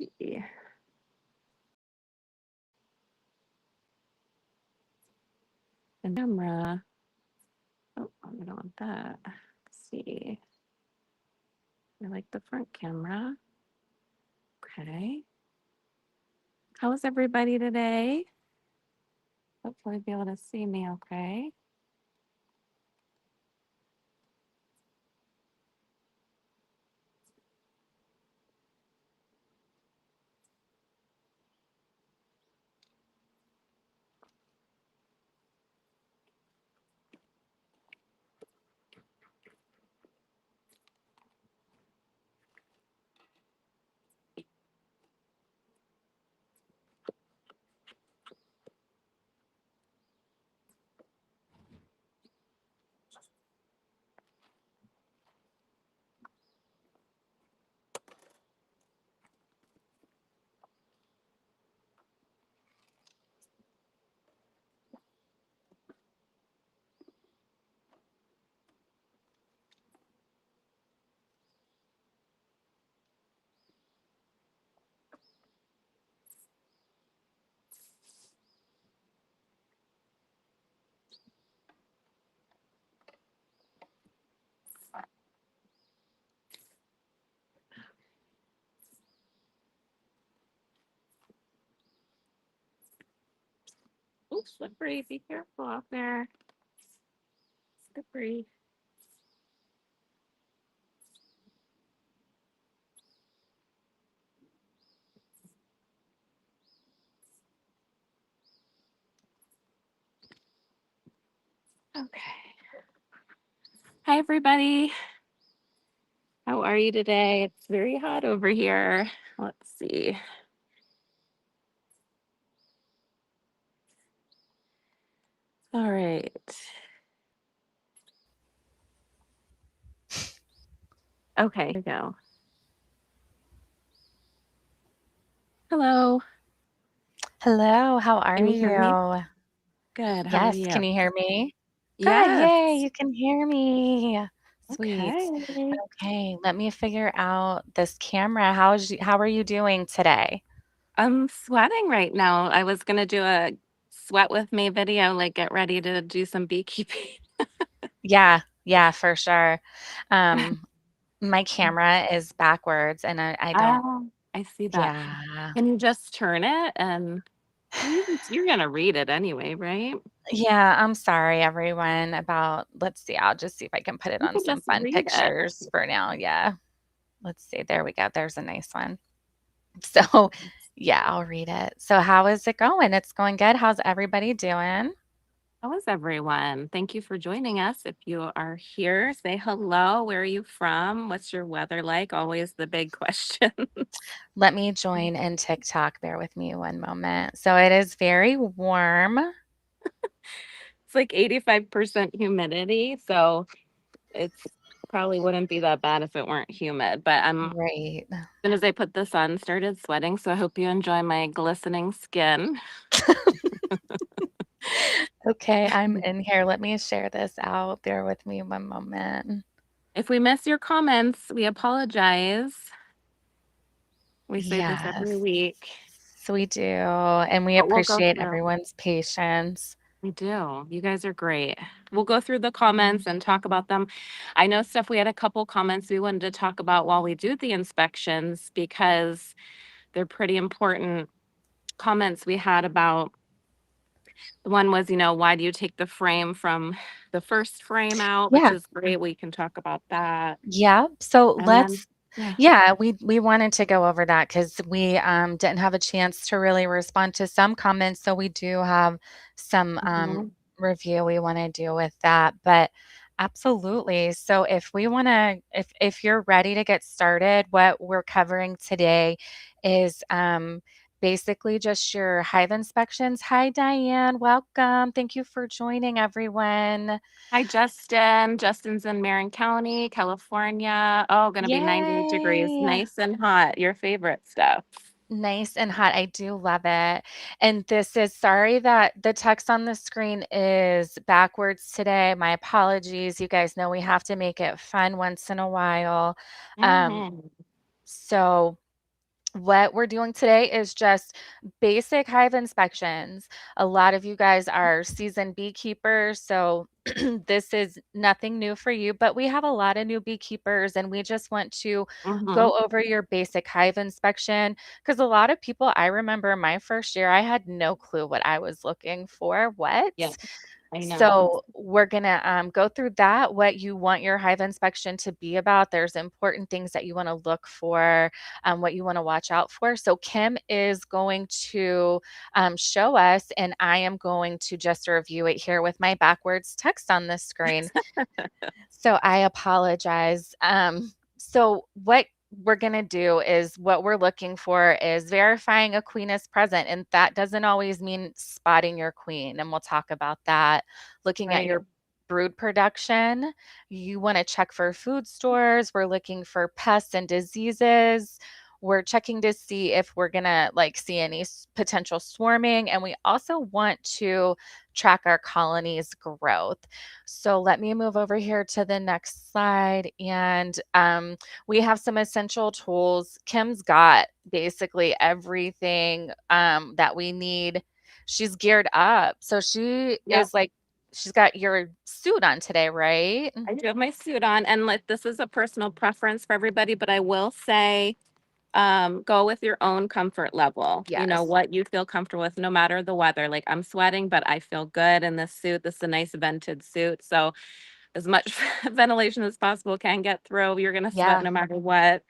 see. The camera. Oh, I don't want that. Let's see. I like the front camera. Okay. How is everybody today? Hopefully be able to see me okay. Oh, slippery. Be careful out there. Slippery. Okay. Hi, everybody. How are you today? It's very hot over here. Let's see. All right. Okay, here we go. Hello. Hello, how are Can you hear me? you? Good. How are Yes, you? can you hear me? Good, yay, Yes. you can hear me. Sweet. Okay. Okay, let me figure out this camera. How are you doing today? I'm sweating right now. I was gonna do a sweat with me video, like get ready to do some beekeeping. Yeah, yeah, for sure. Um, my camera is backwards and I don't Oh, I see that. yeah. Can you just turn it and well, you're gonna read it anyway, right? Yeah, I'm sorry everyone about let's see, I'll just see if I can put it You on can some just fun read it. pictures for now. Yeah. Let's see. There we go. There's a nice one. So, yeah, I'll read it. So, how is it going? It's going good. How's everybody doing? How is everyone? Thank you for joining us. If you are here, say hello. Where are you from? What's your weather like? Always the big question. Let me join in TikTok. Bear with me one moment. So, it is very warm. It's like 85% humidity, so it's probably wouldn't be that bad if it weren't humid. But as Right. soon as I put this on, started sweating. So I hope you enjoy my glistening skin. Okay, I'm in here. Let me share this out. Bear with me one moment. If we miss your comments, we apologize. We say this every Yes, week, we do. And we but we'll go appreciate through. everyone's patience. We do. You guys are great. We'll go through the comments and talk about them. I know, Steph, we had a couple comments we wanted to talk about while we do the inspections because they're pretty important comments we had about. The one was, why do you take the frame from the first frame out, which Yeah. is great. We can talk about that. Yeah. So And then, let's yeah. yeah, we wanted to go over that because we didn't have a chance to really respond to some comments. So we do have some Mhm. review we want to do with that. But absolutely. So if you're ready to get started, what we're covering today is basically just your hive inspections. Hi, Diane. Welcome. Thank you for joining, everyone. Hi, Justin. Justin's in Marin County, California. Oh, going to be 98 degrees. Yay. Nice and hot. Your favorite stuff. Nice and hot. I do love it. And this is sorry that the text on the screen is backwards today. My apologies. You guys know we have to make it fun once in a while. Um, Hmm. so What we're doing today is just basic hive inspections. A lot of you guys are seasoned beekeepers, so this is nothing new for you, but we have a lot of new beekeepers and we just want to Mhm. go over your basic hive inspection because a lot of people, I remember my first year, I had no clue what I was looking for. What? Yeah, I know. So we're gonna go through that, what you want your hive inspection to be about. There's important things that you want to look for, what you want to watch out for. So Kim is going to show us, and I am going to just review it here with my backwards text on the screen. So I apologize. So what we're going to do is what we're looking for is verifying a queen is present. And that doesn't always mean spotting your queen. And we'll talk about that. Looking at Right. your brood production, you want to check for food stores. We're looking for pests and diseases. We're checking to see if we're going to like see any potential swarming. And we also want to track our colony's growth. So let me move over here to the next slide. And we have some essential tools. Kim's got basically everything that we need. She's geared up. So she Yep. is like, she's got your suit on today, right? I do have my suit on, and like this is a personal preference for everybody, but I will say, go with your own comfort level. You know, Yes. what you feel comfortable with, no matter the weather. Like I'm sweating, but I feel good in this suit. This is a nice vented suit. So as much ventilation as possible can get through. You're gonna sweat Yeah, no matter what.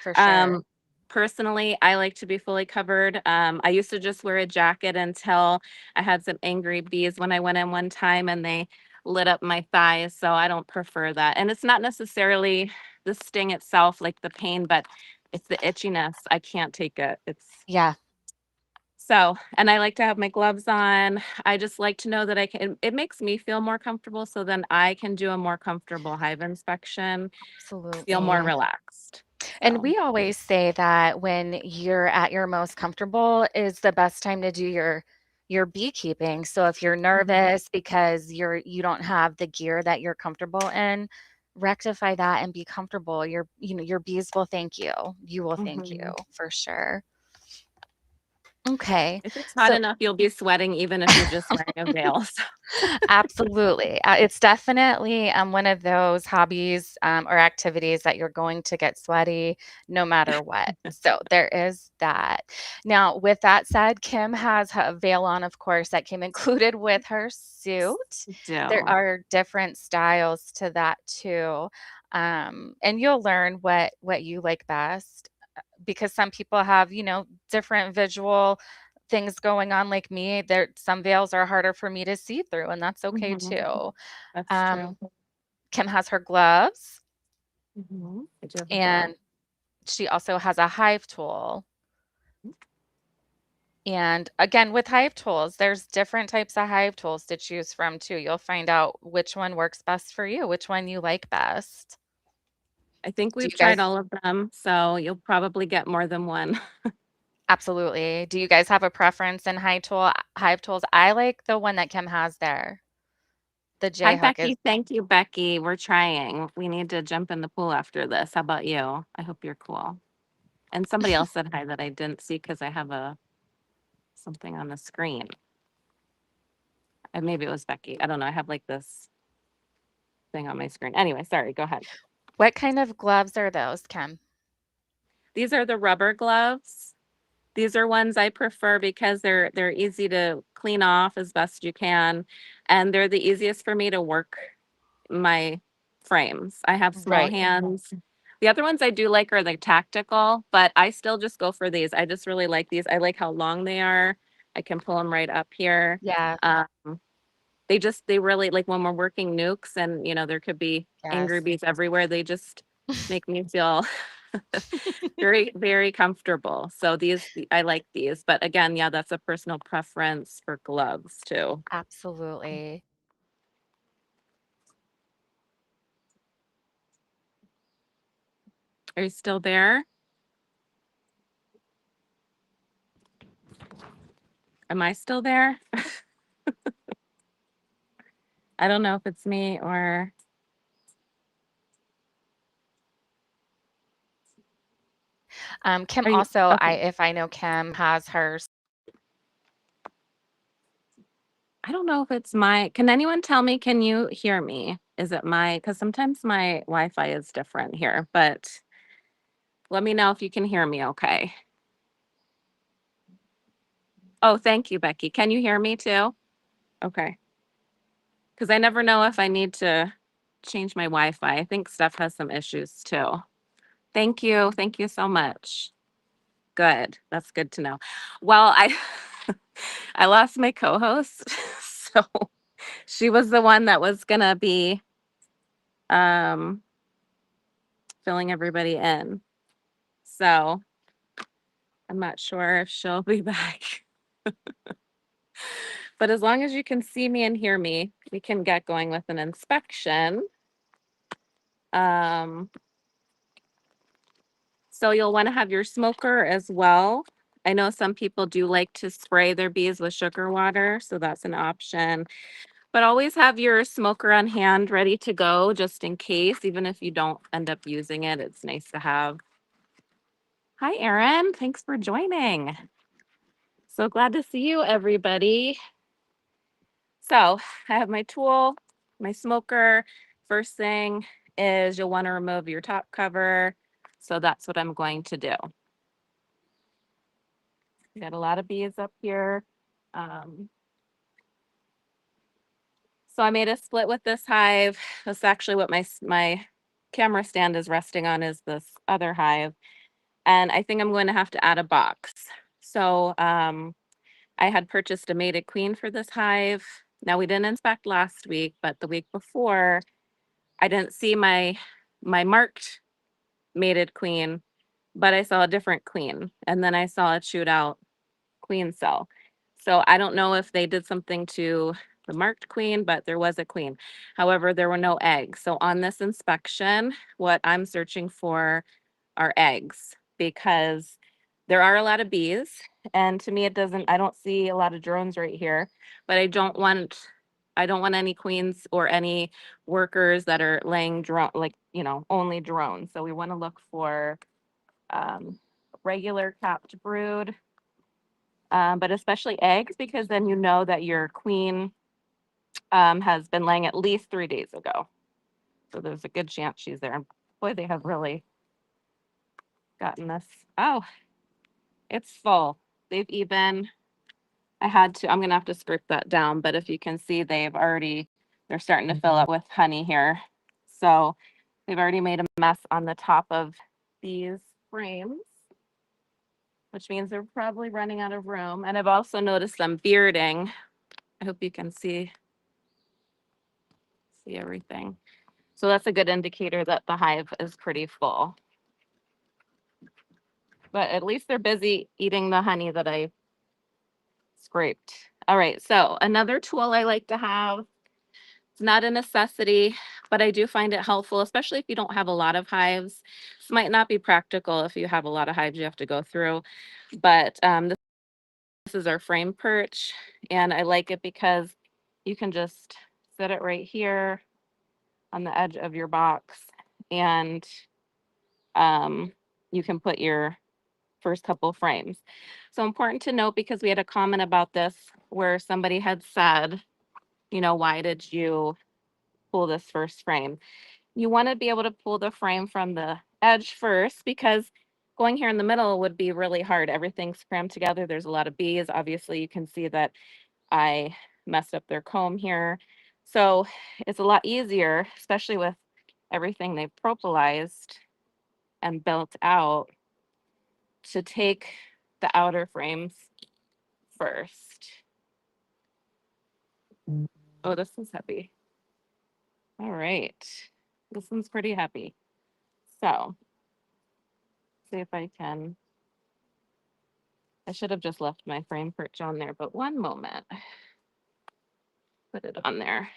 for sure. Um, Personally, I like to be fully covered. I used to just wear a jacket until I had some angry bees when I went in one time and they lit up my thighs. So I don't prefer that. And it's not necessarily the sting itself, like the pain, but it's the itchiness. I can't take it. It's Yeah, so, and I like to have my gloves on. I just like to know that I can, it makes me feel more comfortable. So then I can do a more comfortable hive inspection, feel more absolutely. relaxed. And So, we always say that when you're at your most comfortable is the best time to do your beekeeping. So if you're mhm. nervous because you don't have the gear that you're comfortable in, rectify that and be comfortable. Your bees will thank you. You will thank you Mhm. for sure. Okay. If it's hot So enough, you'll be sweating even if you're just wearing a veil. So absolutely. It's definitely one of those hobbies or activities that you're going to get sweaty no matter what. So there is that. Now, with that said, Kim has a veil on, of course, that came included with her suit. There do. are different styles to that too. And you'll learn what you like best because some people have, different visual things going on like me. There some veils are harder for me to see through, and that's okay Mhm. too. That's true. Um, Kim has her gloves, I do have a glove. and she also has a hive tool. And again, with hive tools, there's different types of hive tools to choose from too. You'll find out which one works best for you, which one you like best. I think Do we've you tried guys all of them, so you'll probably get more than one. absolutely. Do you guys have a preference in hive tools? I like the one that Kim has there. The Hi, J hook is Becky. Thank you, Becky. We're trying. We need to jump in the pool after this. How about you? I hope you're cool. And somebody else said hi that I didn't see because I have a something on the screen. And maybe it was Becky. I don't know. I have like this thing on my screen. Anyway, sorry. Go ahead. what kind of gloves are those, Kim? These are the rubber gloves. These are ones I prefer because they're easy to clean off as best you can, and they're the easiest for me to work my frames. I have small Right. hands. The other ones I do like are the tactical, but I still just go for these. I just really like these. I like how long they are. I can pull them right up here. Yeah. Um, they really like when we're working nukes and there could be angry Yes. bees everywhere. They just make me feel very, very comfortable. So I like these, but again, yeah, that's a personal preference for gloves too. Absolutely. Are you still there? Am I still there? I don't know if it's me or Kim Are you also, okay? if I know Kim has hers. I don't know if it's my, can anyone tell me, can you hear me? Is it my, because sometimes my Wi-Fi is different here, but let me know if you can hear me okay. Oh, thank you, Becky. Can you hear me too? Okay. Because I never know if I need to change my Wi-Fi. I think Steph has some issues too. Thank you. Thank you so much. Good. That's good to know. Well, I I lost my co-host. So she was the one that was gonna be um filling everybody in. So I'm not sure if she'll be back. But as long as you can see me and hear me, we can get going with an inspection. Um, so you'll want to have your smoker as well. I know some people do like to spray their bees with sugar water, so that's an option. But always have your smoker on hand ready to go just in case, even if you don't end up using it, it's nice to have. Hi, Erin. Thanks for joining. So glad to see you, everybody. So I have my tool, my smoker. First thing is you'll want to remove your top cover. So that's what I'm going to do. We got a lot of bees up here. Um, so I made a split with this hive. That's actually what my camera stand is resting on, is this other hive. And I think I'm going to have to add a box. So I had purchased a mated queen for this hive. Now we didn't inspect last week, but the week before I didn't see my marked mated queen, but I saw a different queen. And then I saw it shoot out queen cell. So I don't know if they did something to the marked queen, but there was a queen. However, there were no eggs. So on this inspection, what I'm searching for are eggs, because there are a lot of bees. And to me, I don't see a lot of drones right here, but I don't want any queens or any workers that are laying drone, like, only drones. So we want to look for regular capped brood, but especially eggs, because then you know that your queen has been laying at least 3 days ago. So there's a good chance she's there. And boy, they have really gotten this. Oh, it's full. They've even, I'm going to have to scrape that down, but if you can see, they're starting to fill up with honey here. So they've already made a mess on the top of these frames, which means they're probably running out of room. And I've also noticed them bearding. I hope you can see everything. So that's a good indicator that the hive is pretty full. But at least they're busy eating the honey that I scraped. All right, so another tool I like to have, it's not a necessity, but I do find it helpful, especially if you don't have a lot of hives. This might not be practical if you have a lot of hives you have to go through, but this is our frame perch, and I like it because you can just set it right here on the edge of your box, and you can put your first couple frames. So important to note, because we had a comment about this where somebody had said, why did you pull this first frame? You want to be able to pull the frame from the edge first, because going here in the middle would be really hard. Everything's crammed together. There's a lot of bees. Obviously, you can see that I messed up their comb here. So it's a lot easier, especially with everything they've propolized and built out, to take the outer frames first. Oh, this is heavy. All right. This one's pretty heavy. So, see if I can. I should have just left my frame perch on there, but one moment. Put it on there.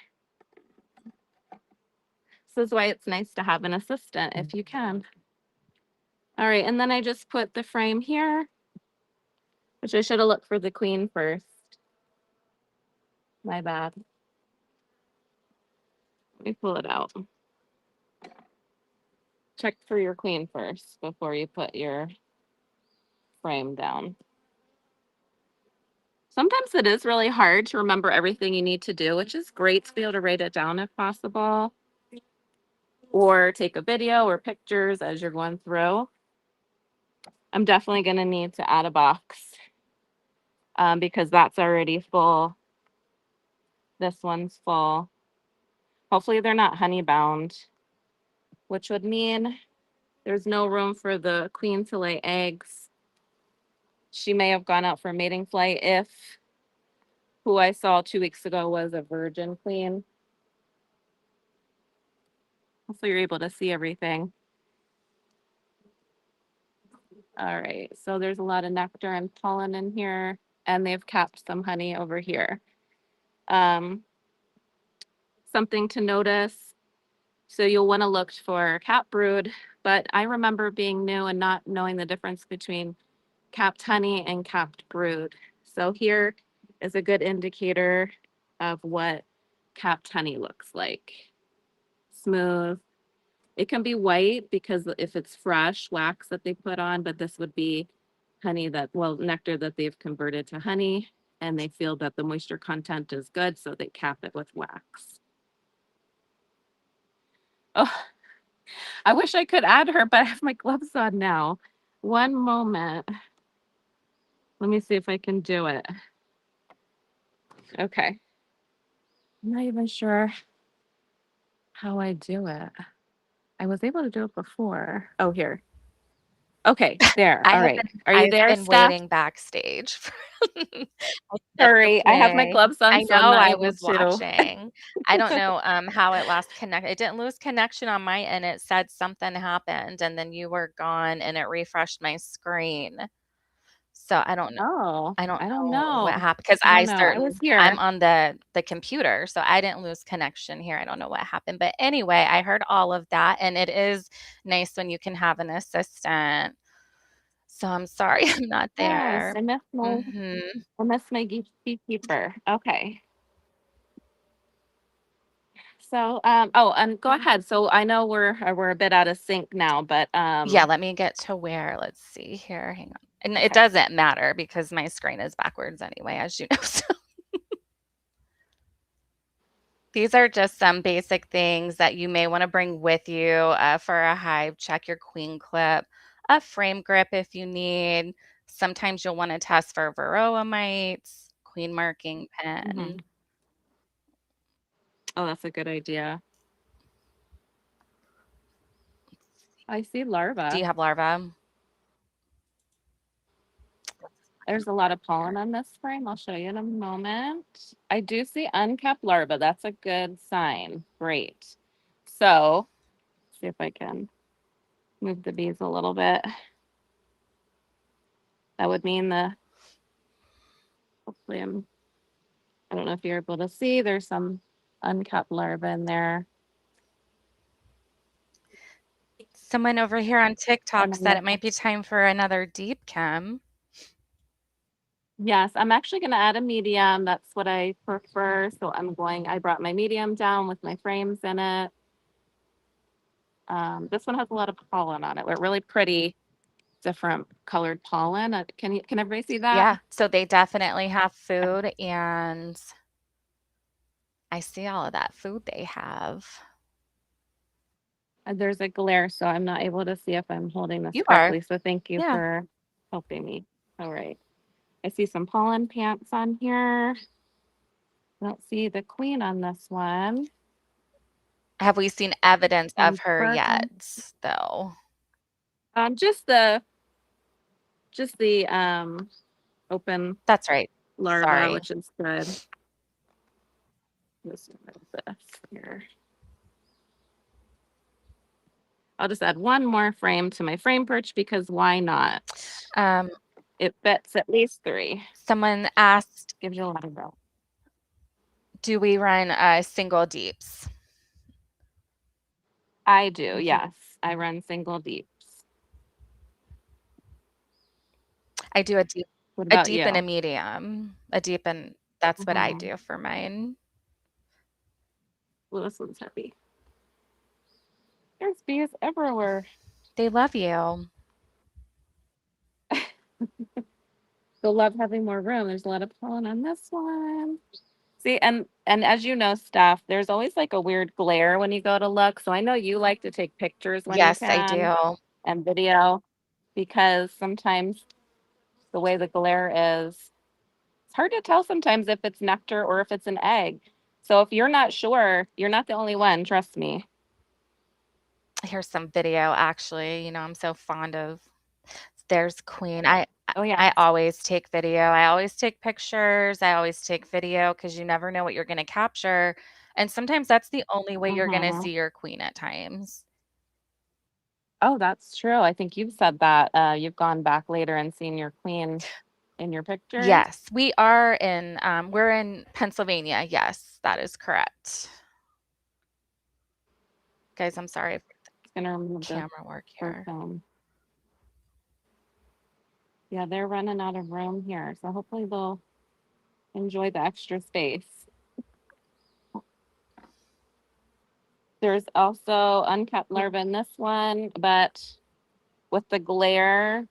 This is why it's nice to have an assistant if you can. All right, and then I just put the frame here, which I should have looked for the queen first. My bad. Let me pull it out. Check for your queen first before you put your frame down. Sometimes it is really hard to remember everything you need to do, which is great to be able to write it down if possible, or take a video or pictures as you're going through. I'm definitely going to need to add a box because that's already full. This one's full. Hopefully they're not honey bound, which would mean there's no room for the queen to lay eggs. She may have gone out for mating flight if who I saw 2 weeks ago was a virgin queen. Hopefully you're able to see everything. All right, so there's a lot of nectar and pollen in here, and they've capped some honey over here. Something to notice, so you'll want to look for cap brood, but I remember being new and not knowing the difference between capped honey and capped brood. So here is a good indicator of what capped honey looks like. Smooth. It can be white because if it's fresh wax that they put on, but this would be honey that, well, nectar that they've converted to honey, and they feel that the moisture content is good, so they cap it with wax. Oh, I wish I could add her, but I have my gloves on now. One moment. Let me see if I can do it. Okay. I'm not even sure how I do it. I was able to do it before. Oh, here. Okay, there. All right. Are you I've there, been Steph? waiting backstage for That's Sorry, I have my okay. gloves on, I so I'm know, not I able was to. watching. I don't know, how it lost connect it didn't lose connection on my end, it said something happened, and then you were gone, and it refreshed my screen. So, Oh, I don't I don't know what know. happened because I don't know. I was I'm here. on the computer, so I didn't lose connection here. I don't know what happened, but anyway, I heard all of that, and it is nice when you can have an assistant. So I'm sorry I'm not Yes, there. Mhm. I miss my beekeeper. Okay. So, oh, and go ahead. So I know we're a bit out of sync now, but Yeah, let me get to where let's see here, hang on. And it okay. doesn't matter because my screen is backwards anyway, as you know. So these are just some basic things that you may wanna bring with you, for a hive. Check your queen clip, a frame grip if you need. Sometimes you'll wanna test for varroa mites, queen marking pen. Hmm. Oh, that's a good idea. I see Do larvae. you have larvae? There's a lot of pollen on this frame. I'll show you in a moment. I do see uncapped larvae. That's a good sign. Great. So, see if I can move the bees a little bit. That would mean hopefully I don't know if you're able to see, there's some uncapped larvae in there. Someone over here on And TikTok then said it might be time for another deep chem. yes, I'm actually going to add a medium. That's what I prefer. So I brought my medium down with my frames in it. This one has a lot of pollen on it. We're really pretty different colored pollen. Can everybody see that? Yeah, so they definitely have food, and I see all of that food they have. There's a glare, so I'm not able to see if I'm holding this You are. correctly. So thank you Yeah. for helping me. All right. I see some pollen pants on here. I don't see the queen on this one. Have we seen evidence of Some her fur. yet, though? Um, just the open That's right. larva, Sorry. which is good. Just this here. I'll just add one more frame to my frame perch because why not? Um, It fits at least three. someone asked, Gives you a lot of room. do we run single deeps? I do, Mhm. yes. I run single deeps. I do What a about deep and a you? medium. A deep and that's what I Hmm. do for mine. Well, this one's heavy. There's bees everywhere. They love you. They'll love having more room. There's a lot of pollen on this one. See, and as you know, Steph, there's always like a weird glare when you go to look. So I know you like to take pictures when you Yes, I can do. and video because sometimes the way the glare is, it's hard to tell sometimes if it's nectar or if it's an egg. So if you're not sure, you're not the only one, trust me. Here's some video actually, I'm so fond of there's Queen. I Oh I yes. always take video. I always take pictures. I always take video because you never know what you're gonna capture, and sometimes that's the only way you're gonna Hmm. see your queen at times. Oh, that's true. I think you've said that. You've gone back later and seen your queen in your pictures. Yes, we're in Pennsylvania. Yes, that is correct. Guys, I'm sorry for Just gonna remove this camera work for here. film. Yeah, they're running out of room here, so hopefully they'll enjoy the extra space. There's also unkept larvae in this one, but with the glare,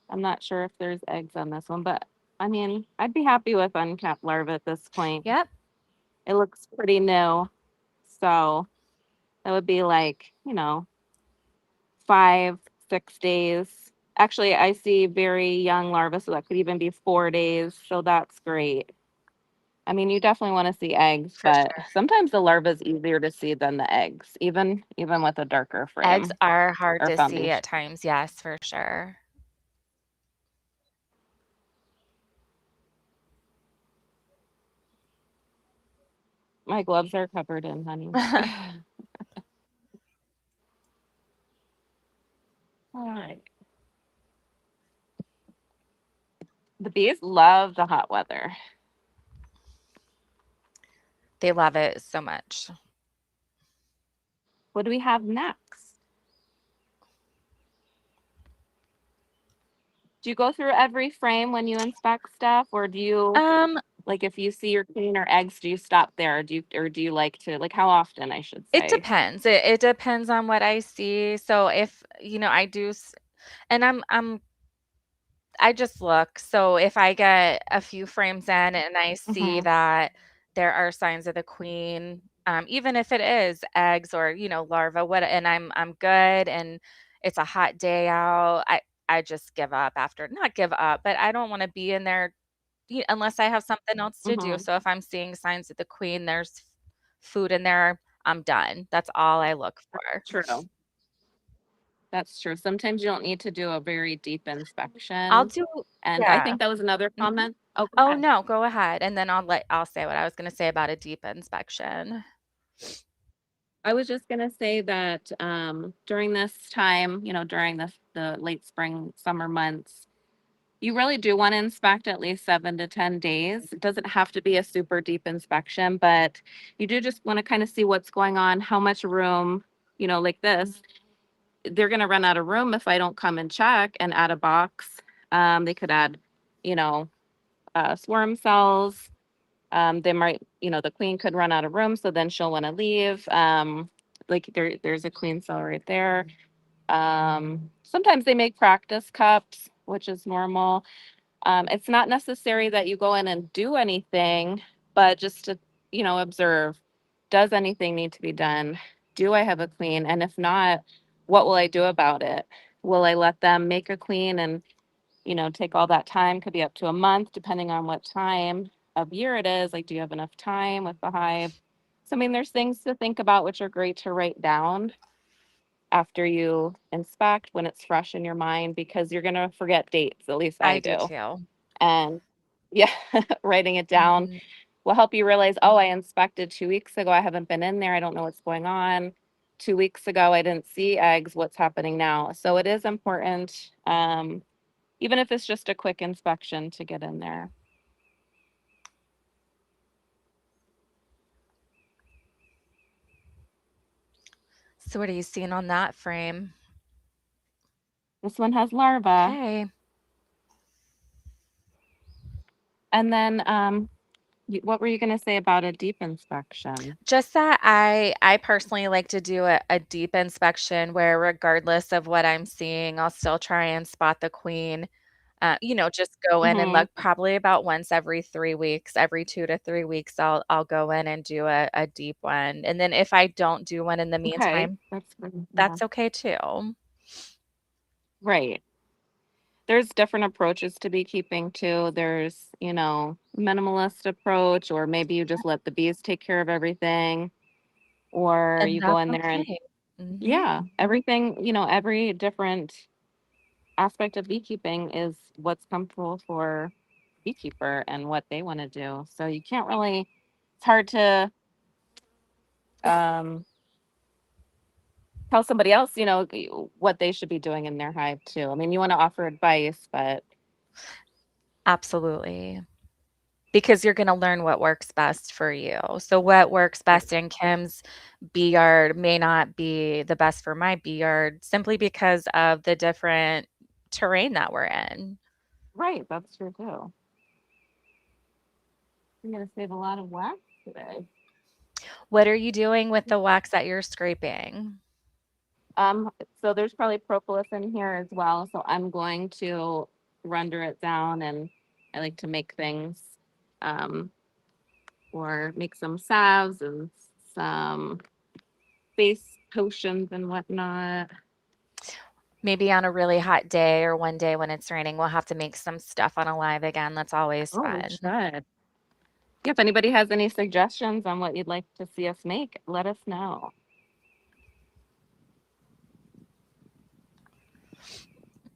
I'm not sure if there's eggs on this one, but I mean, I'd be happy with unkept larvae at this point. Yep, It looks pretty new. So that would be like, 5, 6 days. Actually, I see very young larvae, so that could even be 4 days. So that's great. I mean, you definitely want to see eggs, for but sure. sometimes the larva is easier to see than the eggs, even with a darker Eggs frame are hard or to see foundation. at times, yes, for sure. My gloves are covered in honey. All right. The bees love the hot weather. They love it so much. What do we have next? Do you go through every frame when you inspect stuff, or do you Um, like if you see your queen or eggs, do you stop there? Or do you like to like how often I should it say? depends. It depends on what I see. So if, I do and I just look. So if I get a few frames in and I see Mm-hmm. that there are signs of the queen, even if it is eggs or, larvae, and I'm good and it's a hot day out, I just give up after, not give up, but I don't want to be in there unless I have something else to do. Mm-hmm. So if I'm seeing signs of the queen, there's food in there, I'm done. That's all I look for. True. That's true. Sometimes you don't need to do a very deep I'll inspection. do, And I yeah. think that was another Mhm. comment. Oh, go Oh, ahead. no, go ahead, and then I'll say what I was gonna say about a deep inspection. I was just gonna say that during this time, during the late spring, summer months, you really do want to inspect at least 7 to 10 days. It doesn't have to be a super deep inspection, but you do just want to kind of see what's going on, how much room, like this. They're gonna run out of room if I don't come and check and add a box. They could add, you know, swarm cells. They might, the queen could run out of room, so then she'll want to leave. Like there's a queen cell right there. Sometimes they make practice cups, which is normal. It's not necessary that you go in and do anything, but just to, observe, does anything need to be done? Do I have a queen? And if not, what will I do about it? Will I let them make a queen and, take all that time? Could be up to a month, depending on what time of year it is. Like, do you have enough time with the hive? So, I mean, there's things to think about, which are great to write down after you inspect when it's fresh in your mind, because you're going to forget dates. At least I I do do. too. And yeah, writing it down Mhm. will help you realize, oh, I inspected 2 weeks ago. I haven't been in there. I don't know what's going on. 2 weeks ago, I didn't see eggs. What's happening now? So it is important, even if it's just a quick inspection, to get in there. So what are you seeing on that frame? This one has larvae. Okay. And then What were you going to say about a deep inspection? Just that I personally like to do a deep inspection where regardless of what I'm seeing, I'll still try and spot the queen. Just go in and Hmm. look probably about once every 3 weeks, every 2 to 3 weeks, I'll go in and do a deep one, and then if I don't do one in the Okay, meantime, that's good. Yeah. that's okay too. Right. There's different approaches to beekeeping too. There's, minimalist approach, or maybe you just let the bees take care of everything, or And you go that's in there and okay. Mhm. yeah, everything, every different aspect of beekeeping is what's comfortable for beekeeper and what they want to do. So you can't really, it's hard to um, tell somebody else, what they should be doing in their hive too. I mean, you want to offer advice, but Absolutely. Because you're gonna learn what works best for you. So what works best in Kim's bee yard may not be the best for my bee yard simply because of the different terrain that we're in. right, that's true too. I'm gonna save a lot of wax today. What are you doing with the wax that you're scraping? Um, so there's probably propolis in here as well. So I'm going to render it down, and I like to make things, um, or make some salves and some face potions and whatnot. Maybe on a really hot day or one day when it's raining, we'll have to make some stuff on a live again. That's always Oh, we fun. should. Yeah, if anybody has any suggestions on what you'd like to see us make, let us know.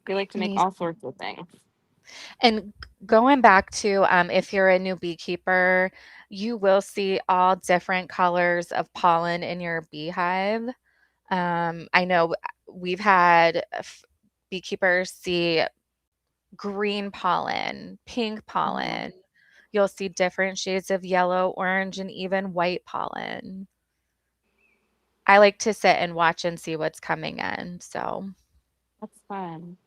We like to make Me all sorts of things. And going back to, if you're a new beekeeper, you will see all different colors of pollen in your beehive. I know we've had beekeepers see green pollen, pink Mhm. pollen. You'll see different shades of yellow, orange, and even white pollen. I like to sit and watch and see what's coming in. So, That's fun.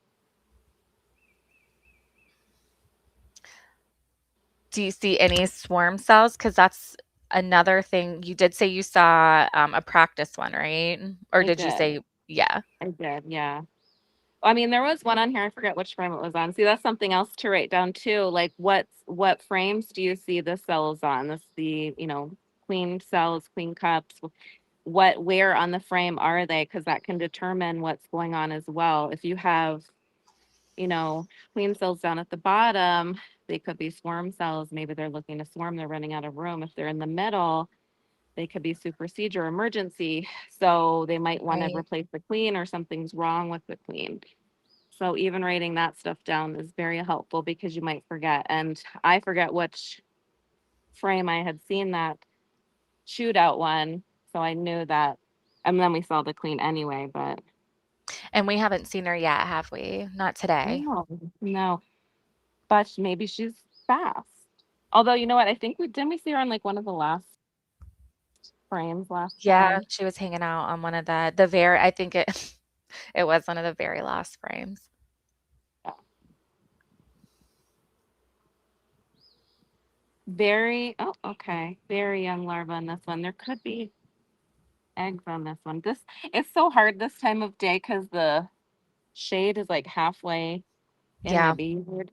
do you see any swarm cells? Because that's another thing. You did say you saw a practice one, right? Or I did you did. say, yeah? I did. Yeah. I mean, there was one on here. I forget which frame it was on. See, that's something else to write down too. Like, what frames do you see the cells on? This the queen cells, queen cups. Where on the frame are they? Because that can determine what's going on as well. If you have queen cells down at the bottom, they could be swarm cells. Maybe they're looking to swarm. They're running out of room. If they're in the middle, they could be supersede or emergency. So they might want to Right. replace the queen, or something's wrong with the queen. So even writing that stuff down is very helpful because you might forget. And I forget which frame I had seen that shootout one. So I knew that. And then we saw the queen anyway, but And we haven't seen her yet, have we? Not today. no, no. But maybe she's fast. Although, you know what? I think didn't we see her on like one of the last frames last Yeah, time? she was hanging out on one of the very, I think it it was one of the very last frames. Yeah. Oh, okay. Very young larva on this one. There could be eggs on this one. It's so hard this time of day because the shade is like halfway in my Yeah. beard.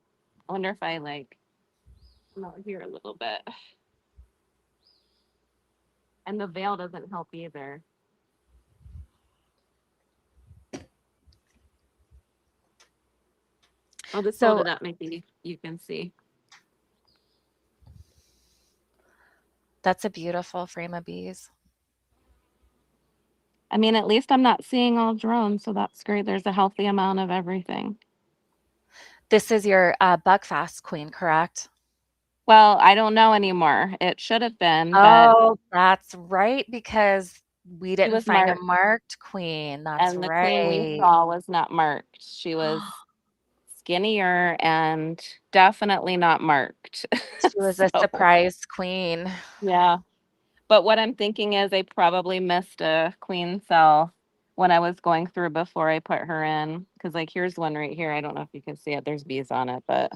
I wonder if I come out here a little bit. And the veil doesn't help either. I'll just hold So it up. Maybe you can see. that's a beautiful frame of bees. I mean, at least I'm not seeing all drones, so that's great. There's a healthy amount of everything. This is your Buckfast queen, correct? Well, I don't know anymore. It should have been, but Oh, that's right, because we she didn't was find a marked, marked queen. That's and the queen we right. saw was not marked. She was skinnier and definitely not marked. She was a So, surprise queen. yeah. But what I'm thinking is I probably missed a queen cell when I was going through before I put her in. Because, like, here's one right here. I don't know if you can see it. There's bees on it, but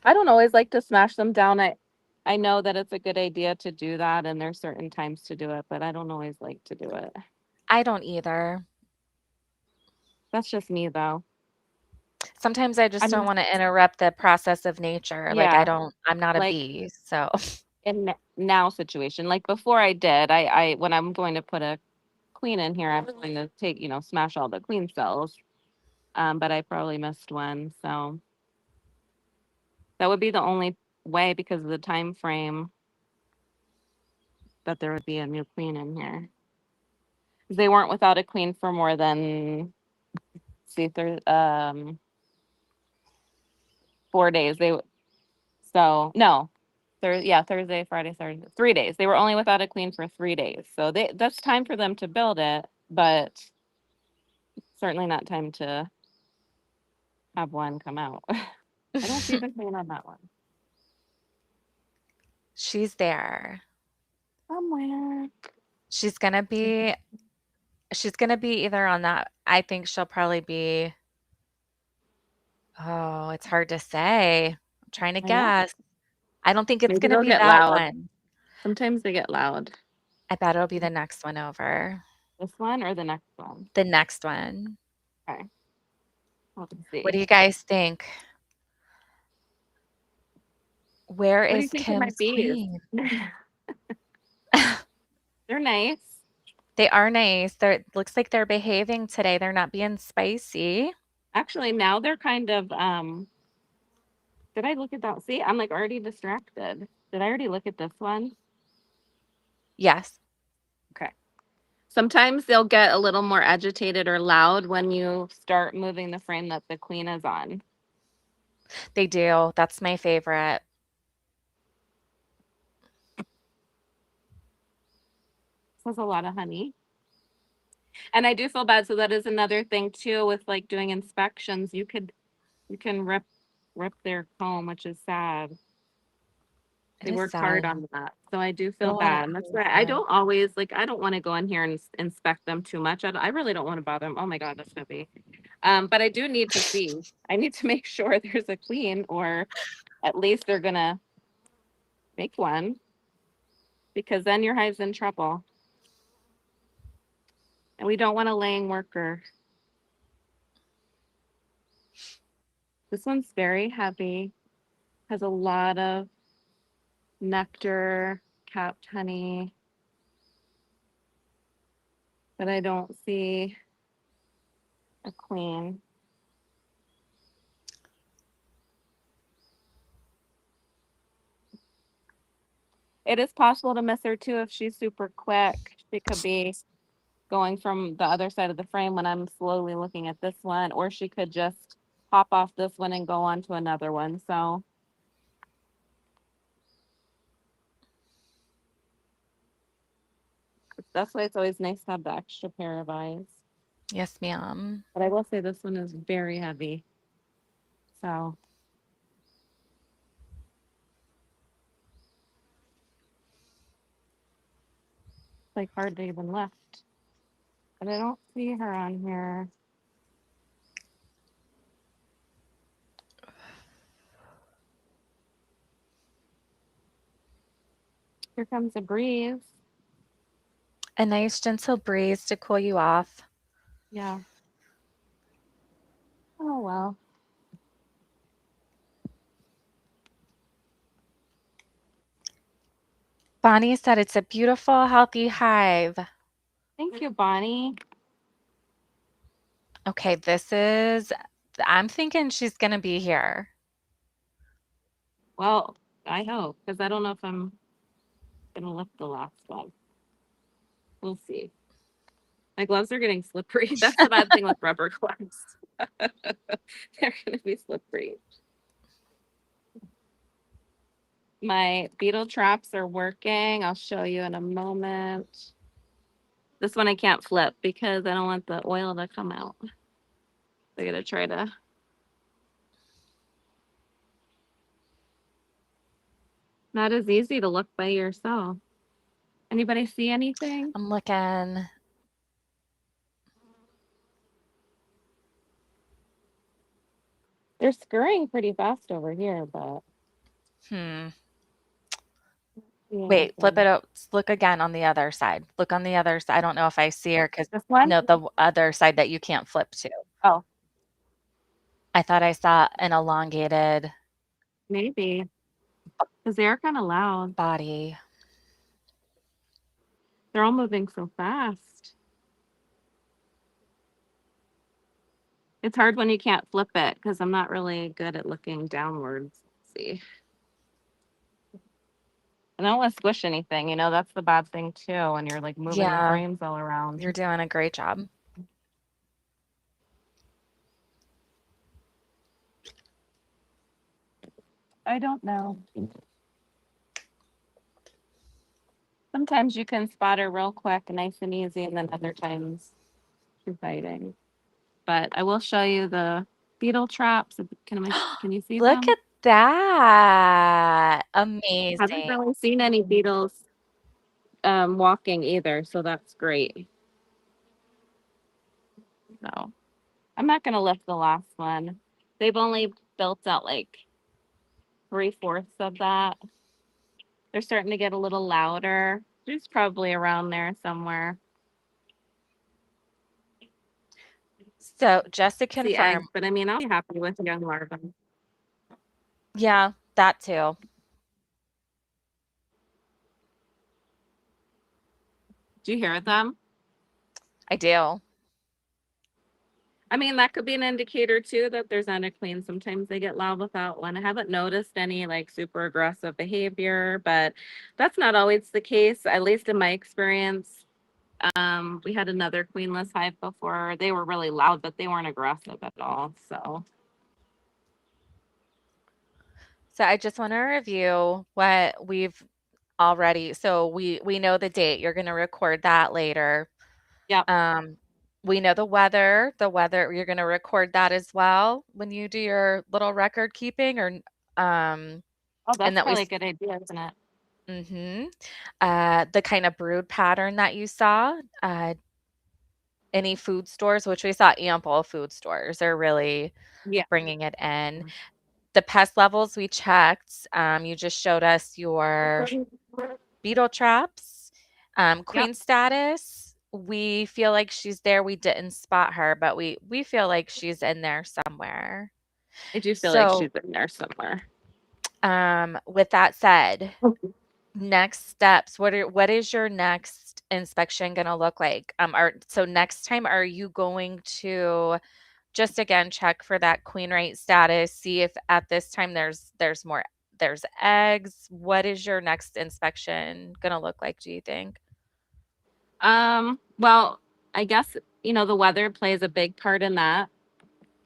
I don't always like to smash them down. I know that it's a good idea to do that, and there's certain times to do it, but I don't always like to do it. I don't either. That's just me, though. Sometimes I just don't I'm wanna interrupt the process of nature, like, yeah, I'm not a like bee, so in now situation. Like before, I did. I when I'm going to put a queen in here, I'm going to take smash all the queen cells. But I probably missed one, so that would be the only way because of the time frame that there would be a new queen in here. They weren't without a queen for more than see if there's 4 days. So no, Thursday, Friday, Saturday, 3 days. They were only without a queen for 3 days. So that's time for them to build it, but certainly not time to have one come out. I don't see the queen on that one. she's there. Somewhere. She's gonna be she's gonna be either on that I think she'll probably be oh, it's hard to say. I'm trying to I know. guess. I don't think it's Maybe gonna they'll be get that loud. one. Sometimes they get loud. I bet it'll be the next one over. This one or the next one? The next one. Okay, let's What see. do you guys think? Where What do you is think of my Kim's bees? queen? They're nice. They are nice. They're looks like they're behaving today. They're not being spicy. Actually, now they're kind of did I look at that? See, I'm like already distracted. Did I already look at this one? Yes, Okay. Sometimes they'll get a little more agitated or loud when you start moving the frame that the queen is on. they do. That's my favorite. This has a lot of honey. And I do feel bad. So that is another thing too with like doing inspections. You can rip their comb, which is sad. It They is worked hard sad. on that. So I do Put feel a lot of bad. And that's why I effort. don't always like I don't want to go in here and inspect them too much. I really don't want to bother them. Oh my God, that's heavy. But I do need to see. I need to make sure there's a queen or at least they're gonna make one because then your hive's in trouble. And we don't want a laying worker. This one's very heavy, has a lot of nectar, capped honey, but I don't see a queen. It is possible to miss her too if she's super quick. She could be going from the other side of the frame when I'm slowly looking at this one, or she could just hop off this one and go on to another one. So that's why it's always nice to have the extra pair of eyes. Yes, ma'am. But I will say this one is very heavy. So it's like hard to even lift. But I don't see her on here. Here comes a breeze. A nice gentle breeze to cool you off. Yeah. Oh well. Bonnie said it's a beautiful, healthy hive. Thank you, Bonnie. Okay, I'm thinking she's gonna be here. Well, I hope, because I don't know if I'm gonna lift the last one. We'll see. My gloves are getting slippery. That's the bad thing with rubber gloves. They're gonna be slippery. My beetle traps are working. I'll show you in a moment. This one I can't flip because I don't want the oil to come out. I gotta try to. Not as easy to look by yourself. Anybody see anything? I'm looking. They're scurrying pretty fast over here, but Hmm. Yeah, Wait, flip it out. Look again on the other side. Look on the other side. I don't know if I see her because this one? no, the other side that you can't flip to. Oh, I thought I saw an elongated maybe because they are kind of loud. body. They're all moving so fast. It's hard when you can't flip it because I'm not really good at looking downwards. Let's see. I don't want to squish anything, that's the bad thing too when you're like moving the Yeah, frames all around. you're doing a great job. I don't know. Sometimes you can spot her real quick, nice and easy, and then other times you're fighting. But I will show you the beetle traps. Can you see Look them? at that. Haven't Amazing. really seen any beetles walking either, so that's great. So I'm not gonna lift the last one. They've only built out like 3/4 of that. They're starting to get a little louder. She's probably around there somewhere. So just to See eggs, confirm, but I mean, I'll be happy with young larvae. yeah, that too. Do you hear them? I do. I mean, that could be an indicator too that there's queen. Sometimes they get loud without one. I haven't noticed any like super aggressive behavior, but that's not always the case, at least in my experience. We had another queenless hive before. They were really loud, but they weren't aggressive at all. So, So I just want to review what we've already. So we know the date. You're going to record that later. yep. Um, we know the weather. The weather, you're going to record that as well when you do your little record keeping, or um, Oh, and that's that we. probably a good idea, isn't it? Mm-hmm. The kind of brood pattern that you saw. Any food stores, which we saw ample food stores, are really Yeah. bringing it in. The pest levels we checked. You just showed us your beetle traps. Yep. Queen status, we feel like she's there. We didn't spot her, but we feel like she's in there somewhere. I do feel like So, she's in there somewhere. with that said, next steps. What is your next inspection going to look like? So next time, are you going to just again check for that queen rate status, see if at this time there's eggs? What is your next inspection going to look like, do you think? Well, I guess, the weather plays a big part in that.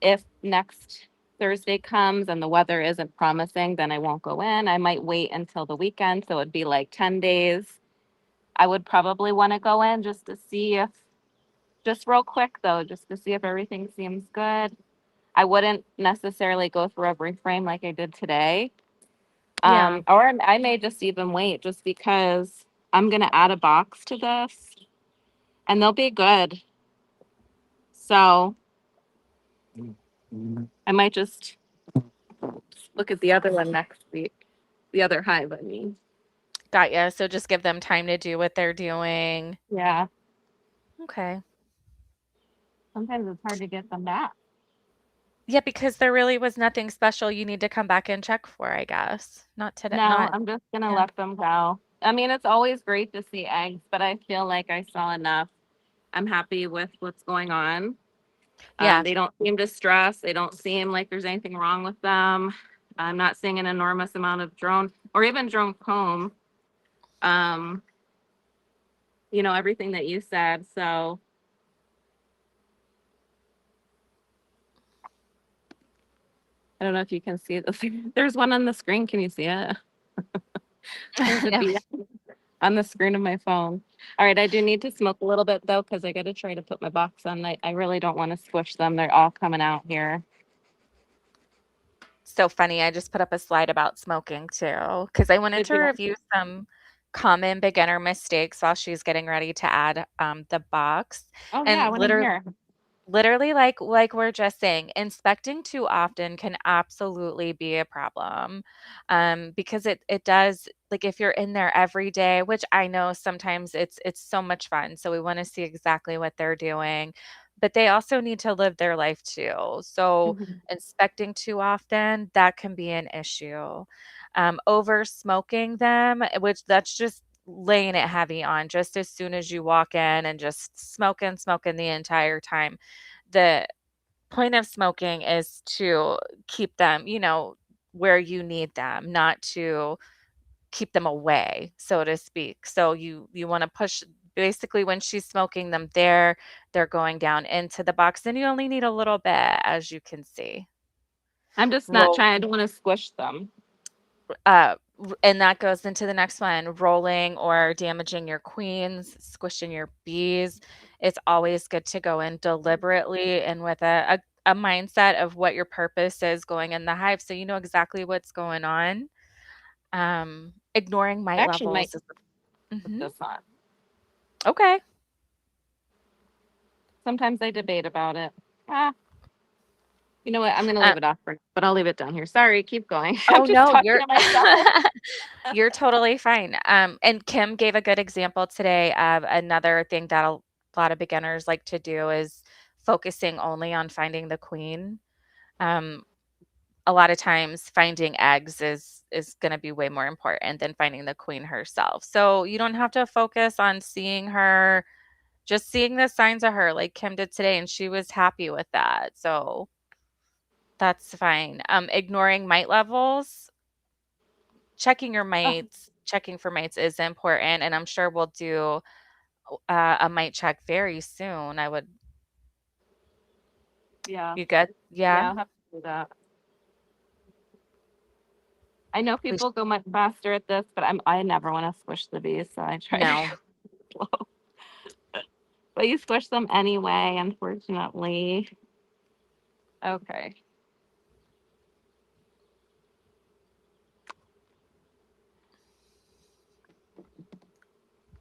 If next Thursday comes and the weather isn't promising, then I won't go in. I might wait until the weekend. So it'd be like 10 days. I would probably want to go in just to see if, just real quick though, just to see if everything seems good. I wouldn't necessarily go through every frame like I did today. Yeah, Or I may just even wait just because I'm going to add a box to this and they'll be good. So I might just look at the other one next week. The other hive, I mean. got you. So just give them time to do what they're doing. Yeah. Okay. Sometimes it's hard to get them back. Yeah, because there really was nothing special you need to come back and check for, I guess. Not today, No, not I'm just gonna yeah. let them go. I mean, it's always great to see eggs, but I feel like I saw enough. I'm happy with what's going on. Yeah, They don't seem distressed. They don't seem like there's anything wrong with them. I'm not seeing an enormous amount of drone or even drone comb. Um, everything that you said. So I don't know if you can see this. There's one on the screen. Can you see it? There's a no, bee on the screen of my phone. All right, I do need to smoke a little bit though, because I got to try to put my box on. I really don't want to squish them. They're all coming out here. so funny. I just put up a slide about smoking too, because I wanted Did to you? review some common beginner mistakes while she's getting ready to add the box. Oh yeah, I And want to literally hear. Literally, like we're just saying, inspecting too often can absolutely be a problem, because it does like, if you're in there every day, which I know sometimes it's so much fun, so we wanna see exactly what they're doing, but they also need to live their life too, so Mhm. inspecting too often, that can be an issue. Over smoking them, which that's just laying it heavy on just as soon as you walk in and just smoking the entire time. The point of smoking is to keep them, where you need them, not to keep them away, so to speak. So you want to push basically when she's smoking them there, they're going down into the box and you only need a little bit as you can see. I'm just not Roll trying. I don't want to squish them. and that goes into the next one, rolling or damaging your queens, squishing your bees. It's always good to go in deliberately and with a mindset of what your purpose is going in the hive so you know exactly what's going on. Ignoring I mite actually might levels is put mhm. this on. Okay. Sometimes I debate about it. Ah, you know what? I'm going to Uh, leave it off for now, but I'll leave it down here. Sorry, keep going. I'm oh, just no, talking you're to myself. you're totally fine. And Kim gave a good example today of another thing that a lot of beginners like to do is focusing only on finding the queen. Um, a lot of times finding eggs is going to be way more important than finding the queen herself. So you don't have to focus on seeing her, just seeing the signs of her like Kim did today and she was happy with that. So that's fine. Ignoring mite levels, checking your Oh, mites, checking for mites is important and I'm sure we'll do a mite check very soon. I would yeah. you good? Yeah. Yeah, I'll have to do that. I know We sh- people go much faster at this, but I never want to squish the bees, so I try to no. go slow. But you squish them anyway, unfortunately. Okay.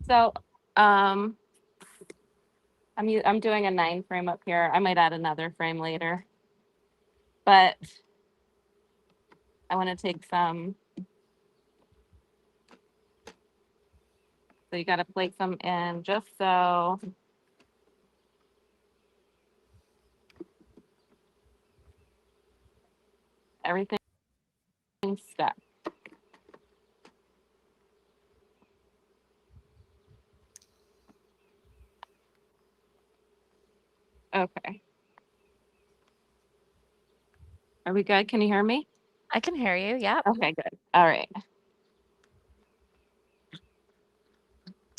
So, um, I'm doing a 9 frame up here. I might add another frame later, but I want to take some. So you got to place them in just so everything's stuck. Okay. Are we good? Can you hear me? I can hear you. Yep. Okay, good. All right.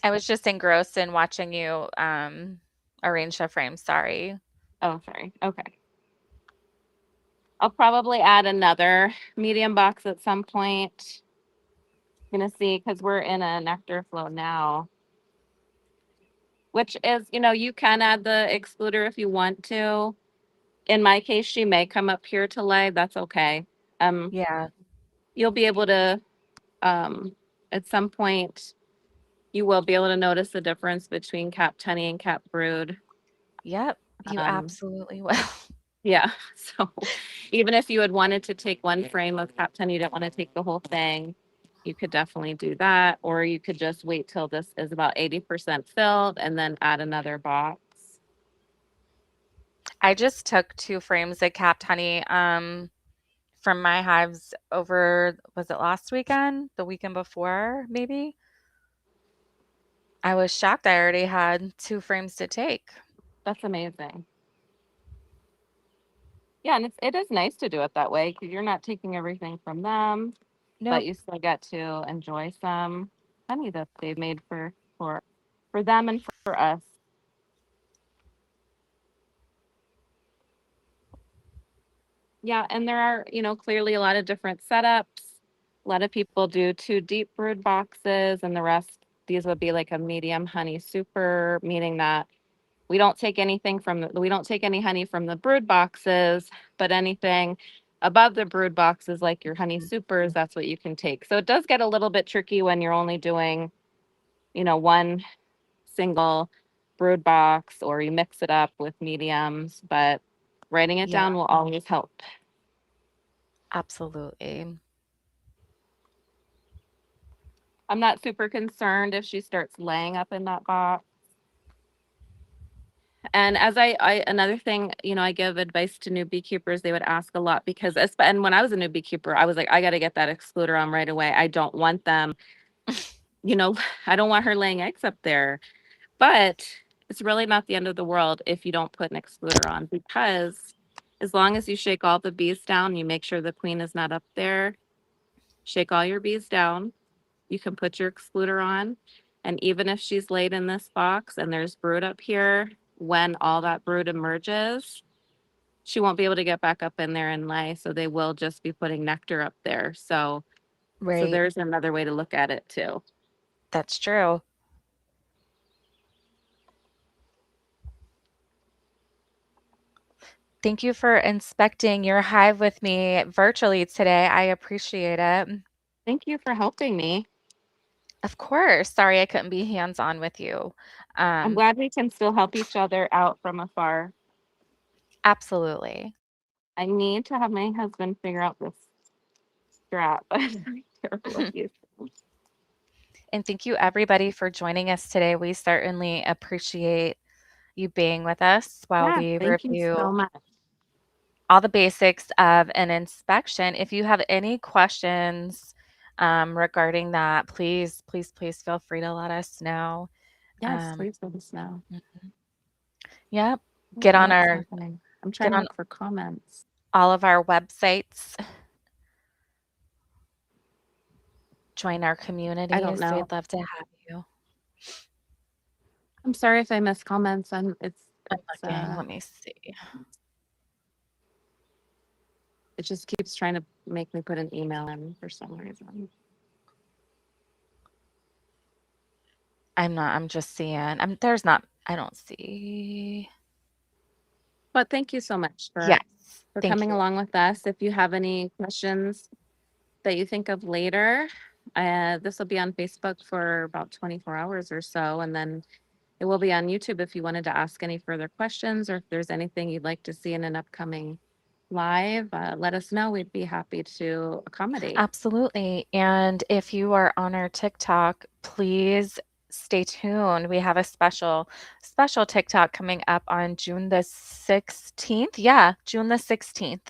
I was just engrossed in watching you, arrange the frame, sorry. Oh, sorry. Okay. I'll probably add another medium box at some point. Gonna see because we're in a nectar flow now, which is, you can add the excluder if you want to. In my case, she may come up here to lay. That's okay. Um, Yeah. you'll be able to, at some point, you will be able to notice the difference between capped honey and capped brood. Yep, you Um, absolutely will. yeah. So even if you had wanted to take 1 frame of capped honey, you don't want to take the whole thing, you could definitely do that. Or you could just wait till this is about 80% filled and then add another box. I just took 2 frames of capped honey, from my hives over was it last weekend? The weekend before, maybe? I was shocked I already had 2 frames to take. That's amazing. Yeah, and it is nice to do it that way because you're not taking everything from them, but Nope. you still get to enjoy some honey that they've made for them and for us. Yeah, and there are, clearly a lot of different setups. A lot of people do 2 deep brood boxes, and the rest, these would be like a medium honey super, meaning that we don't take any honey from the brood boxes, but anything above the brood boxes, like your honey supers, that's what you can take. So it does get a little bit tricky when you're only doing, one single. brood box or you mix it up with mediums, but writing it Yeah, down will always help. absolutely. I'm not super concerned if she starts laying up in that box. And as I another thing, I give advice to new beekeepers. They would ask a lot because, and when I was a new beekeeper, I was like, I got to get that excluder on right away. I don't want them, you know, I don't want her laying eggs up there. But it's really not the end of the world if you don't put an excluder on because as long as you shake all the bees down, you make sure the queen is not up there, shake all your bees down, you can put your excluder on. And even if she's laid in this box and there's brood up here, when all that brood emerges, she won't be able to get back up in there and lay. So they will just be putting nectar up there. So Right. there's another way to look at it too. That's true. Thank you for inspecting your hive with me virtually today. I appreciate it. Thank you for helping me. Of course. Sorry I couldn't be hands-on with you. I'm Um, glad we can still help each other out from afar. Absolutely. I need to have my husband figure out this strap. I'm terrible at these. And thank you everybody for joining us today. We certainly appreciate you being with us while Yeah, we thank you review so much. all the basics of an inspection. If you have any questions regarding that, please feel free to let us know. Yes, Um, please let us know. mhm. Yep. What Get on else our happening? I'm trying get to on look for comments. all of our websites, join our I don't communities. know. We'd love to have you. I'm sorry if I miss comments. I'm looking. Let me see. it just keeps trying to make me put an email in for some reason. I'm just seeing. There's not, I don't see. But thank you so much Yes. for Thank coming you. along with us. If you have any questions that you think of later, this will be on Facebook for about 24 hours or so, and then it will be on YouTube if you wanted to ask any further questions or if there's anything you'd like to see in an upcoming live, let us know. We'd be happy to accommodate. Absolutely. And if you are on our TikTok, please stay tuned. We have a special TikTok coming up on June the 16th. Yeah, June the 16th.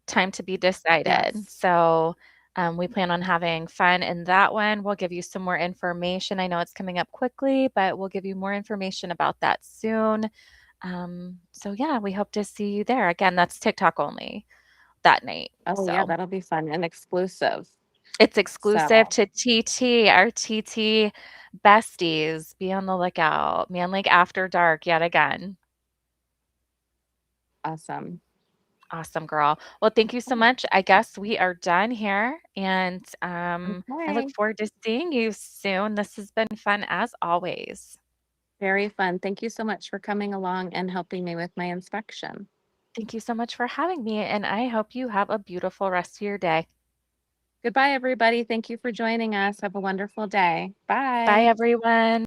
Time to be decided. Yes. So we plan on having fun in that one. We'll give you some more information. I know it's coming up quickly, but we'll give you more information about that soon. So yeah, we hope to see you there. Again, that's TikTok only that night. Oh, yeah, So that'll be fun and exclusive. it's exclusive So to TT, our TT besties. Be on the lookout. Man Lake After Dark yet again. awesome. Awesome, girl. Well, thank you so much. I guess we are done here, and I look Okay. forward to seeing you soon. This has been fun as always. Very fun. Thank you so much for coming along and helping me with my inspection. Thank you so much for having me, and I hope you have a beautiful rest of your day. Goodbye, everybody. Thank you for joining us. Have a wonderful day. Bye, Bye. everyone.